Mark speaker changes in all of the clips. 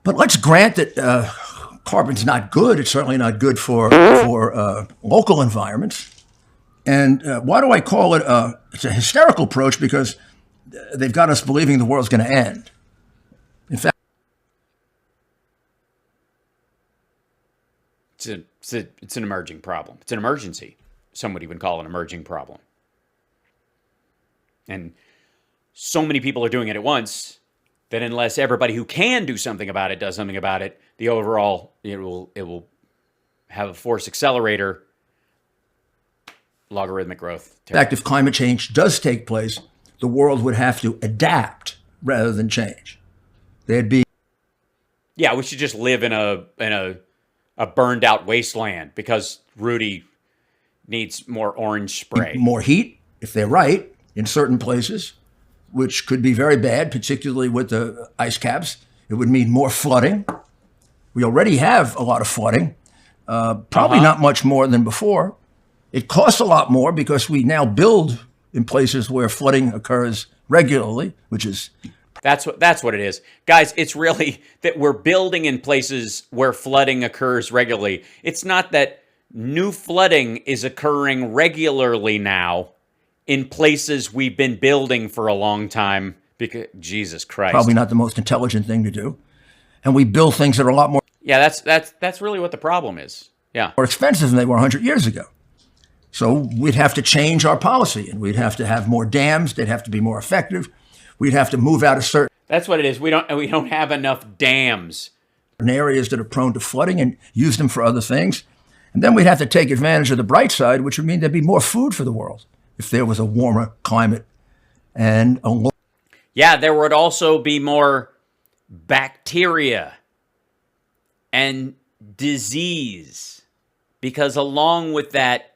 Speaker 1: But let's grant that carbon's not good. It's certainly not good for local environments. And why do I call it it's a hysterical approach? Because they've got us believing the world's going to end. In fact,
Speaker 2: it's an emerging problem. It's an emergency. Some would even call it an emerging problem. And so many people are doing it at once that unless everybody who can do something about it does something about it, the overall, it will have a force accelerator, logarithmic growth.
Speaker 1: In fact, if climate change does take place, the world would have to adapt rather than change. They'd be...
Speaker 2: Yeah, we should just live in a burned out wasteland because Rudy needs more orange spray.
Speaker 1: More heat, if they're right, in certain places, which could be very bad, particularly with the ice caps. It would mean more flooding. We already have a lot of flooding, probably not much more than before. It costs a lot more because we now build in places where flooding occurs regularly, which is...
Speaker 2: That's what it is. Guys, it's really that we're building in places where flooding occurs regularly. It's not that new flooding is occurring regularly now in places we've been building for a long time because Jesus Christ.
Speaker 1: Probably not the most intelligent thing to do. And we build things that are a lot more...
Speaker 2: Yeah, that's really what the problem is. Yeah.
Speaker 1: More expensive than they were 100 years ago. So we'd have to change our policy and we'd have to have more dams. They'd have to be more effective. We'd have to move out of certain...
Speaker 2: That's what it is. We don't have enough dams.
Speaker 1: Areas that are prone to flooding and use them for other things. And then we'd have to take advantage of the bright side, which would mean there'd be more food for the world if there was a warmer climate and a...
Speaker 2: Yeah, there would also be more bacteria and disease because along with that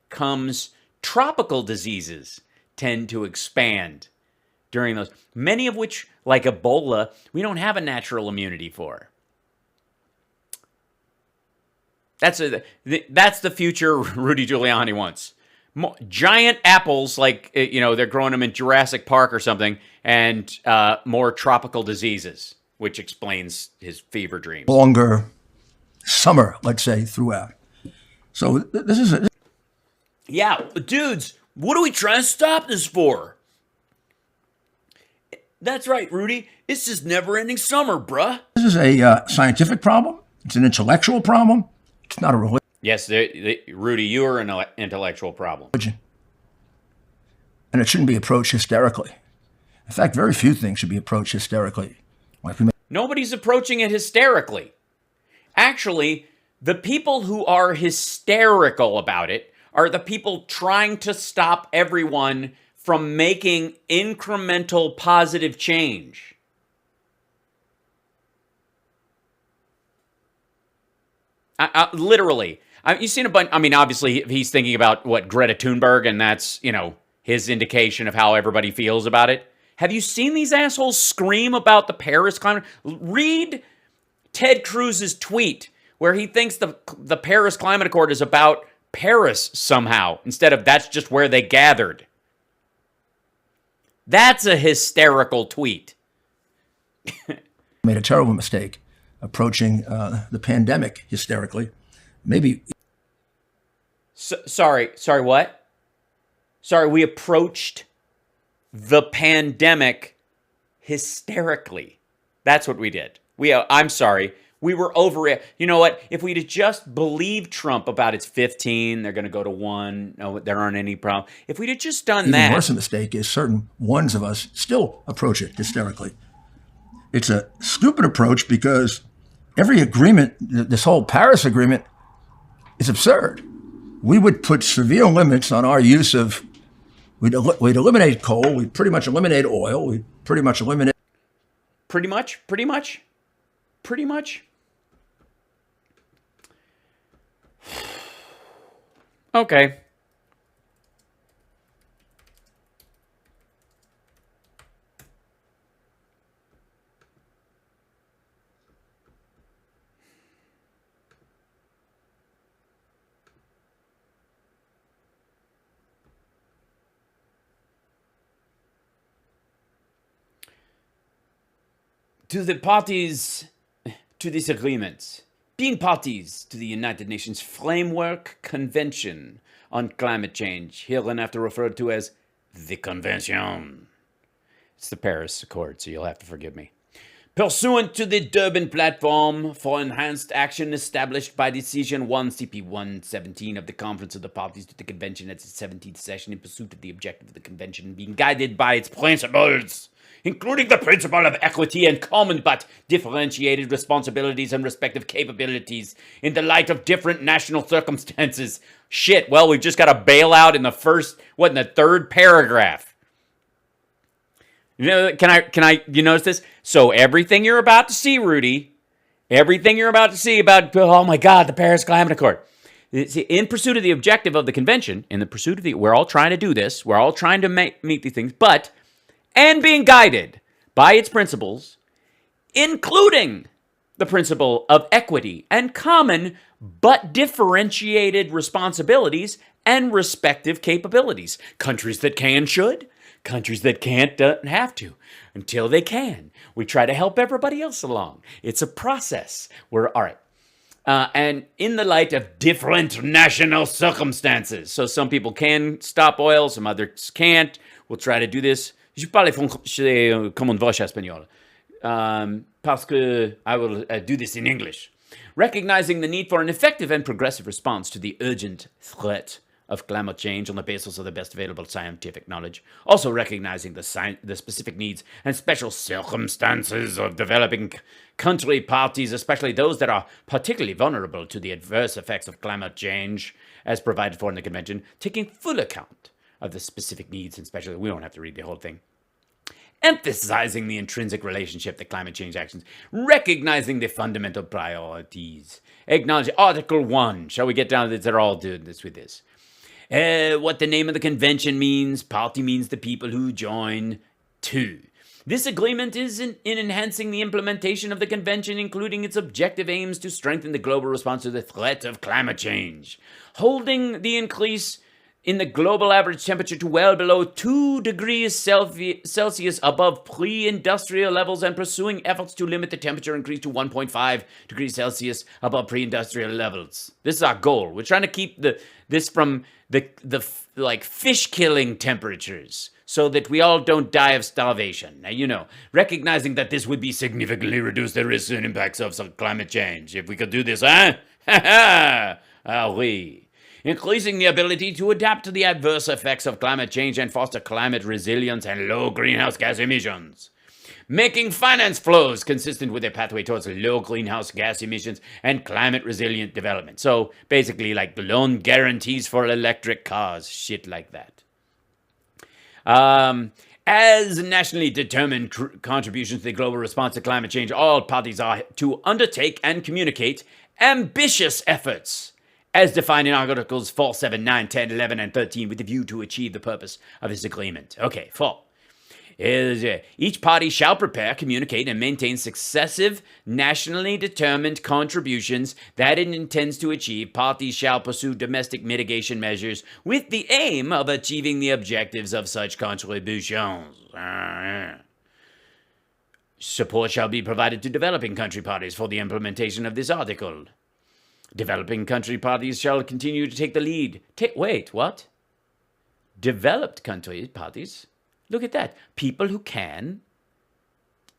Speaker 2: comes tropical diseases tend to expand during those, many of which, like Ebola, we don't have a natural immunity for. That's the future Rudy Giuliani wants. Giant apples, like, they're growing them in Jurassic Park or something, and more tropical diseases, which explains his fever dreams.
Speaker 1: Longer summer, let's say, throughout. So this is...
Speaker 2: Yeah, dudes, what are we trying to stop this for? That's right, Rudy. It's just never-ending summer, bruh.
Speaker 1: This is a scientific problem. It's an intellectual problem. It's not a religion.
Speaker 2: Yes, Rudy, you are an intellectual problem.
Speaker 1: And it shouldn't be approached hysterically. In fact, very few things should be approached hysterically.
Speaker 2: Nobody's approaching it hysterically. Actually, the people who are hysterical about it are the people trying to stop everyone from making incremental positive change. Literally. You've seen a bunch. I mean, obviously, he's thinking about what Greta Thunberg, and that's, his indication of how everybody feels about it. Have you seen these assholes scream about the Paris climate? Read Ted Cruz's tweet where he thinks the Paris Climate Accord is about Paris somehow, instead of that's just where they gathered. That's a hysterical tweet.
Speaker 1: Made a terrible mistake approaching the pandemic hysterically. Maybe.
Speaker 2: Sorry, what? Sorry, we approached the pandemic hysterically. That's what we did. I'm sorry. We were over it. You know what? If we'd have just believed Trump about it's 15, they're going to go to 1. No, there aren't any problem. If we'd have just done that.
Speaker 1: Even worse a mistake is certain ones of us still approach it hysterically. It's a stupid approach because every agreement, this whole Paris Agreement, is absurd. We would put severe limits on our use of, we'd eliminate coal, we'd pretty much eliminate oil, we'd pretty much eliminate...
Speaker 2: Pretty much? Okay. Do the parties to this agreement, being parties to the United Nations Framework Convention on Climate Change, hereinafter referred to as the Convention. It's the Paris Accord, so you'll have to forgive me. Pursuant to the Durban Platform for Enhanced Action established by Decision 1 CP 117 of the Conference of the Parties to the Convention at its 17th session, in pursuit of the objective of the Convention, being guided by its principles, including the principle of equity and common but differentiated responsibilities and respective capabilities in the light of different national circumstances. Shit, well, we've just got a bailout in the third paragraph. You know, you notice this? So everything you're about to see, Rudy, everything you're about to see about, oh my God, the Paris Climate Accord. In pursuit of the objective of the convention, we're all trying to do this, we're all trying to meet these things, and being guided by its principles, including the principle of equity and common but differentiated responsibilities and respective capabilities. Countries that can should, countries that can't don't have to. Until they can, we try to help everybody else along. It's a process. All right. And in the light of different national circumstances. So some people can stop oil, some others can't. We'll try to do this. Je parle français comme une vache espagnole. Parce que I will do this in English. Recognizing the need for an effective and progressive response to the urgent threat of climate change on the basis of the best available scientific knowledge. Also recognizing the specific needs and special circumstances of developing country parties, especially those that are particularly vulnerable to the adverse effects of climate change, as provided for in the convention, taking full account of the specific needs and special. We don't have to read the whole thing. Emphasizing the intrinsic relationship to climate change actions, recognizing the fundamental priorities. Acknowledge Article 1. Shall we get down to this? They're all doing this with this. What the name of the convention means. Party means the people who join. 2. This agreement is in enhancing the implementation of the convention, including its objective aims to strengthen the global response to the threat of climate change, holding the increase in the global average temperature to well below 2 degrees Celsius above pre-industrial levels, and pursuing efforts to limit the temperature increase to 1.5 degrees Celsius above pre-industrial levels. This is our goal. We're trying to keep this from the fish killing temperatures, so that we all don't die of starvation. Now, recognizing that this would be significantly reduce the risks and impacts of some climate change. If we could do this, huh? Ha ha! Ah oui. Increasing the ability to adapt to the adverse effects of climate change and foster climate resilience and low greenhouse gas emissions. Making finance flows consistent with a pathway towards low greenhouse gas emissions and climate resilient development. So basically like loan guarantees for electric cars, shit like that. As nationally determined contributions to the global response to climate change, all parties are to undertake and communicate ambitious efforts as defined in Articles 4, 7, 9, 10, 11, and 13, with the view to achieve the purpose of this agreement. Okay, 4. Each party shall prepare, communicate, and maintain successive nationally determined contributions that it intends to achieve. Parties shall pursue domestic mitigation measures with the aim of achieving the objectives of such contributions. Support shall be provided to developing country parties for the implementation of this article. Developing country parties shall continue to take the lead. Wait, what? Developed country parties? Look at that. People who can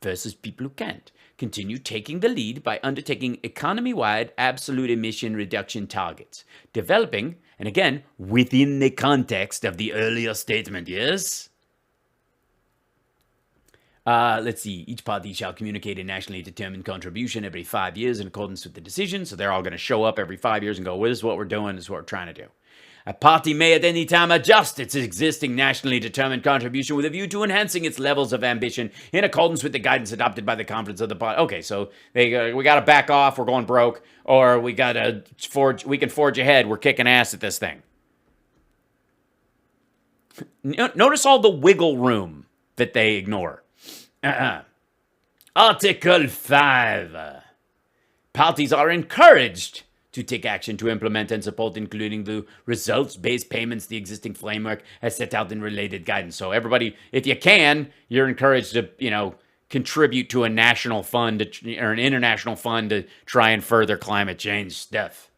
Speaker 2: versus people who can't. Continue taking the lead by undertaking economy-wide absolute emission reduction targets. Developing, and again, within the context of the earlier statement, yes? Let's see. Each party shall communicate a nationally determined contribution every 5 years in accordance with the decision. So they're all going to show up every 5 years and go, well, this is what we're doing, this is what we're trying to do. A party may at any time adjust its existing nationally determined contribution with a view to enhancing its levels of ambition in accordance with the guidance adopted by the Conference of the Party. Okay, so we got to back off, we're going broke, or we can forge ahead, we're kicking ass at this thing. Notice all the wiggle room that they ignore. Article 5. Parties are encouraged to take action to implement and support, including the results-based payments, the existing framework as set out in related guidance. So everybody, if you can, you're encouraged to, contribute to a national fund or an international fund to try and further climate change stuff.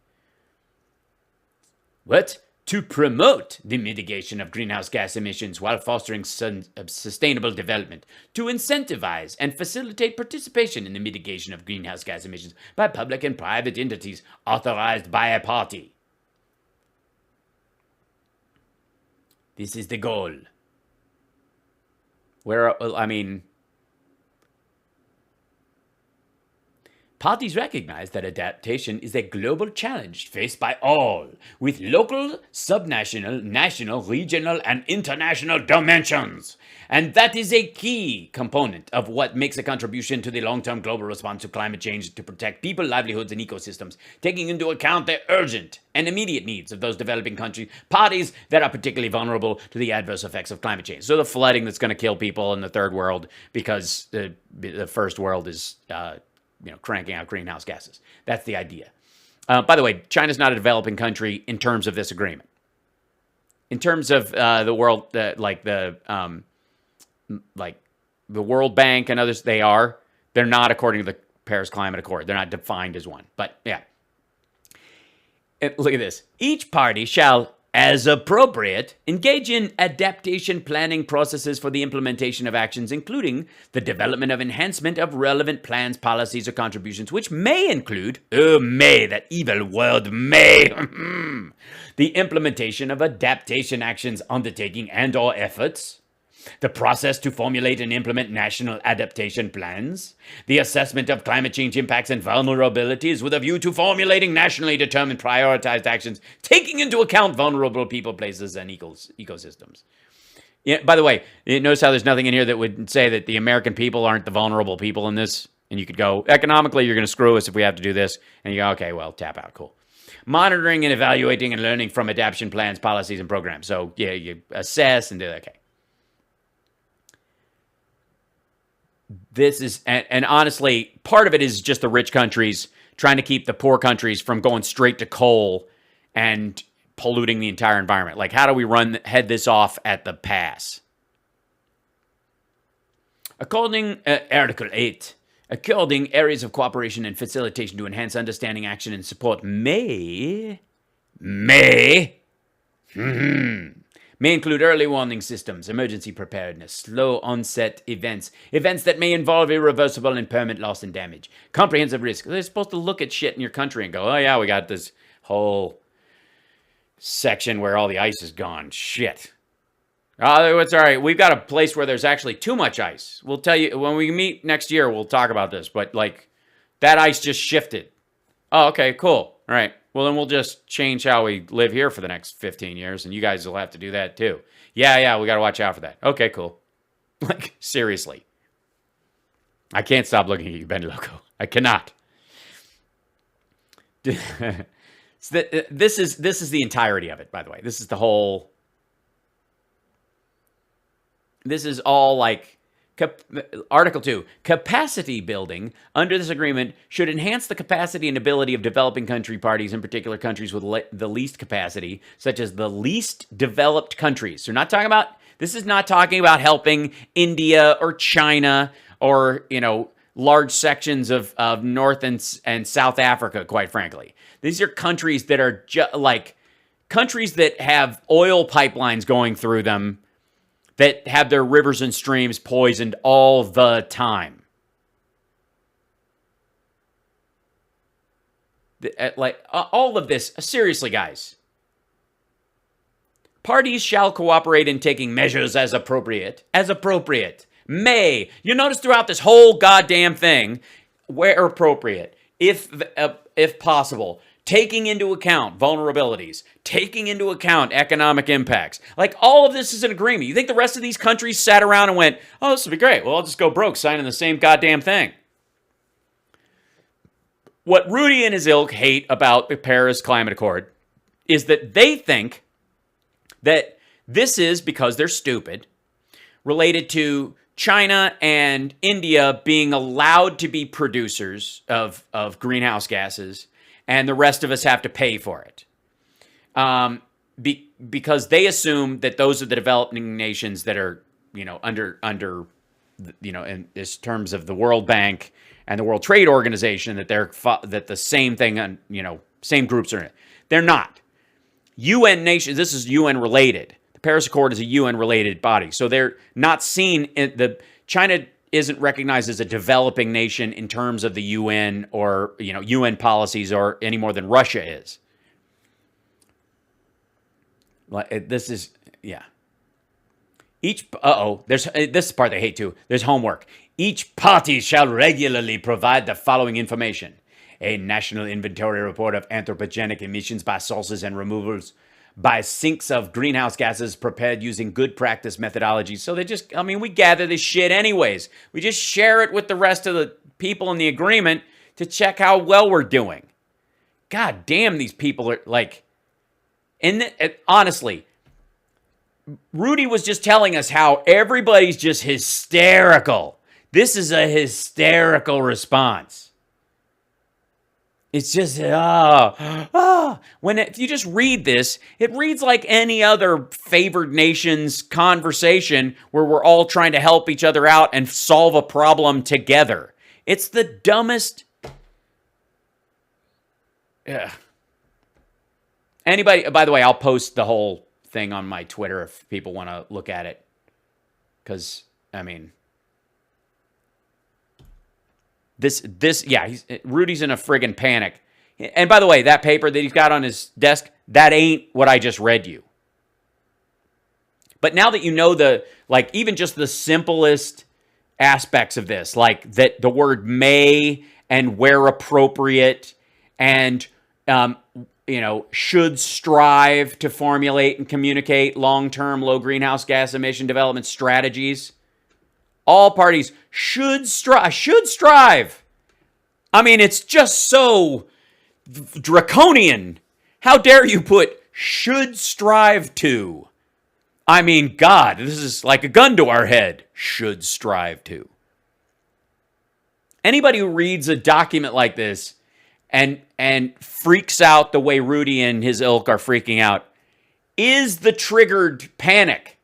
Speaker 2: What? To promote the mitigation of greenhouse gas emissions while fostering sustainable development, to incentivize and facilitate participation in the mitigation of greenhouse gas emissions by public and private entities authorized by a party. This is the goal. Parties recognize that adaptation is a global challenge faced by all, with local, subnational, national, regional, and international dimensions. And that is a key component of what makes a contribution to the long-term global response to climate change to protect people, livelihoods, and ecosystems, taking into account the urgent and immediate needs of those developing countries, parties that are particularly vulnerable to the adverse effects of climate change. So the flooding that's going to kill people in the third world because the first world is cranking out greenhouse gases. That's the idea. By the way, China's not a developing country in terms of this agreement. In terms of the world, the World Bank and others, they are. They're not according to the Paris Climate Accord. They're not defined as one. But yeah. Look at this. Each party shall, as appropriate, engage in adaptation planning processes for the implementation of actions, including the development of enhancement of relevant plans, policies, or contributions, which may include, that evil word, may, the implementation of adaptation actions, undertaking, and or efforts, the process to formulate and implement national adaptation plans, the assessment of climate change impacts and vulnerabilities with a view to formulating nationally determined prioritized actions, taking into account vulnerable people, places, and ecosystems. Yeah, by the way, notice how there's nothing in here that would say that the American people aren't the vulnerable people in this. And you could go, economically, you're going to screw us if we have to do this. And you go, okay, well, tap out, cool. Monitoring and evaluating and learning from adaptation plans, policies, and programs. So, yeah, you assess and do that, okay. This is, and honestly, part of it is just the rich countries trying to keep the poor countries from going straight to coal and polluting the entire environment. Like, how do we head this off at the pass? According, Article 8, according areas of cooperation and facilitation to enhance understanding, action, and support may include early warning systems, emergency preparedness, slow onset events that may involve irreversible and permanent loss and damage, comprehensive risk. They're supposed to look at shit in your country and go, oh yeah, we got this whole section where all the ice is gone. Shit. Oh, it's all right. We've got a place where there's actually too much ice. We'll tell you, when we meet next year, we'll talk about this, but like, that ice just shifted. Oh, okay, cool. All right. Well, then we'll just change how we live here for the next 15 years, and you guys will have to do that too. Yeah, we got to watch out for that. Okay, cool. Like, seriously. I can't stop looking at you, Ben Loco. I cannot. This is the entirety of it, by the way. This is the whole... This is all like... Article 2, capacity building under this agreement should enhance the capacity and ability of developing country parties, in particular countries with the least capacity, such as the least developed countries. So this is not talking about helping India or China or, large sections of North and South Africa, quite frankly. These are countries that are countries that have oil pipelines going through them, that have their rivers and streams poisoned all the time. All of this, seriously, guys. Parties shall cooperate in taking measures as appropriate. As appropriate. May. You notice throughout this whole goddamn thing, where appropriate, if possible, taking into account vulnerabilities, taking into account economic impacts. Like, all of this is an agreement. You think the rest of these countries sat around and went, oh, this will be great. Well, I'll just go broke signing the same goddamn thing. What Rudy and his ilk hate about the Paris Climate Accord is that they think that this is, because they're stupid, related to China and India being allowed to be producers of greenhouse gases, and the rest of us have to pay for it. Because they assume that those are the developing nations that are, under in this terms of the World Bank and the World Trade Organization, that the same thing, same groups are in it. They're not. UN nations, this is UN related. The Paris Accord is a UN related body. So they're not seen China isn't recognized as a developing nation in terms of the UN or, UN policies or any more than Russia is. This is, yeah. There's this is the part they hate too. There's homework. Each party shall regularly provide the following information: a national inventory report of anthropogenic emissions by sources and removals by sinks of greenhouse gases prepared using good practice methodologies. So we gather this shit anyways. We just share it with the rest of the people in the agreement to check how well we're doing. God damn, these people are like, honestly, Rudy was just telling us how everybody's just hysterical. This is a hysterical response. It's just, if you just read this, it reads like any other favored nation's conversation where we're all trying to help each other out and solve a problem together. It's the dumbest. Ugh. Anybody, by the way, I'll post the whole thing on my Twitter if people want to look at it. Because, Rudy's in a friggin' panic. And by the way, that paper that he's got on his desk, that ain't what I just read you. But now that you know even just the simplest aspects of this, like that the word may and where appropriate and, should strive to formulate and communicate long-term low greenhouse gas emission development strategies. All parties should strive. It's just so draconian. How dare you put should strive to? God, this is like a gun to our head. Should strive to. Anybody who reads a document like this and freaks out the way Rudy and his ilk are freaking out is the triggered panic.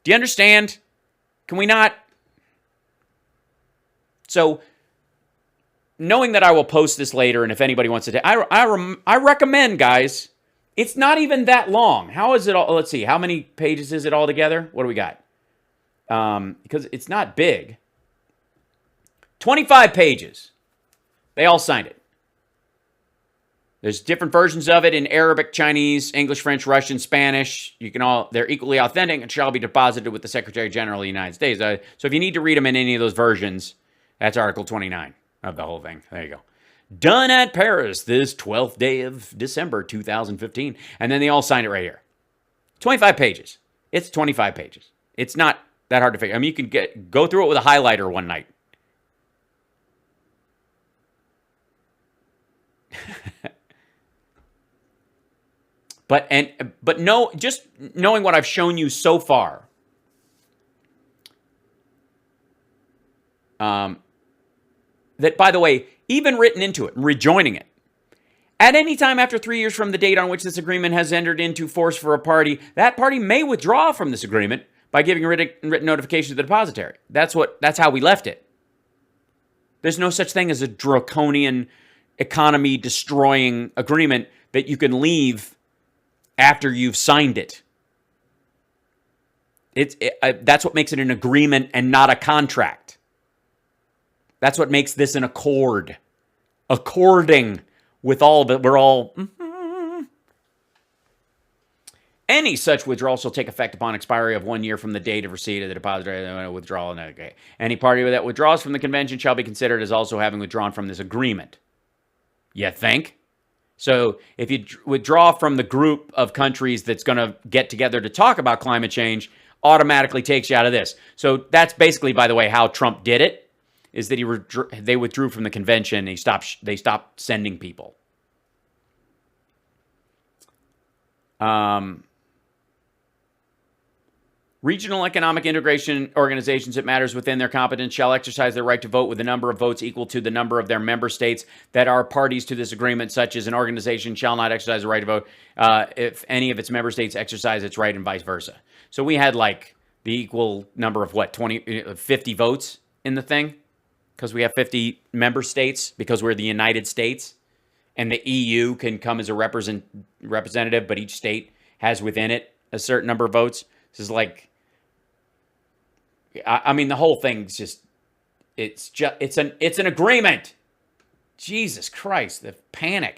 Speaker 2: Do you understand? Can we not? So, knowing that I will post this later, and if anybody wants to, I recommend, guys, it's not even that long. How is it all? Let's see. How many pages is it all together? What do we got? Because it's not big. 25 pages. They all signed it. There's different versions of it in Arabic, Chinese, English, French, Russian, Spanish. They're equally authentic and shall be deposited with the Secretary General of the United States. So if you need to read them in any of those versions, that's Article 29 of the whole thing. There you go. Done at Paris this 12th day of December 2015. And then they all signed it right here. 25 pages. It's 25 pages. It's not that hard to figure. You can go through it with a highlighter one night. Just knowing what I've shown you so far, that, by the way, even written into it, rejoining it, at any time after 3 years from the date on which this agreement has entered into force for a party, that party may withdraw from this agreement by giving a written notification to the depositary. That's how we left it. There's no such thing as a draconian, economy-destroying agreement that you can leave after you've signed it. That's what makes it an agreement and not a contract. That's what makes this an accord. According with all of it, we're all... Any such withdrawal shall take effect upon expiry of 1 year from the date of receipt of the depository withdrawal. Okay. Any party that withdraws from the convention shall be considered as also having withdrawn from this agreement. You think? So if you withdraw from the group of countries that's going to get together to talk about climate change, automatically takes you out of this. So that's basically, by the way, how Trump did it, is that they withdrew from the convention. They stopped sending people. Regional economic integration organizations that matters within their competence shall exercise their right to vote with a number of votes equal to the number of their member states that are parties to this agreement, such as an organization shall not exercise the right to vote if any of its member states exercise its right and vice versa. So we had the equal number of what, 50 votes in the thing? Because we have 50 member states, because we're the United States, and the EU can come as a representative, but each state has within it a certain number of votes. This is like, I mean, the whole thing's just, it's an agreement. Jesus Christ, the panic.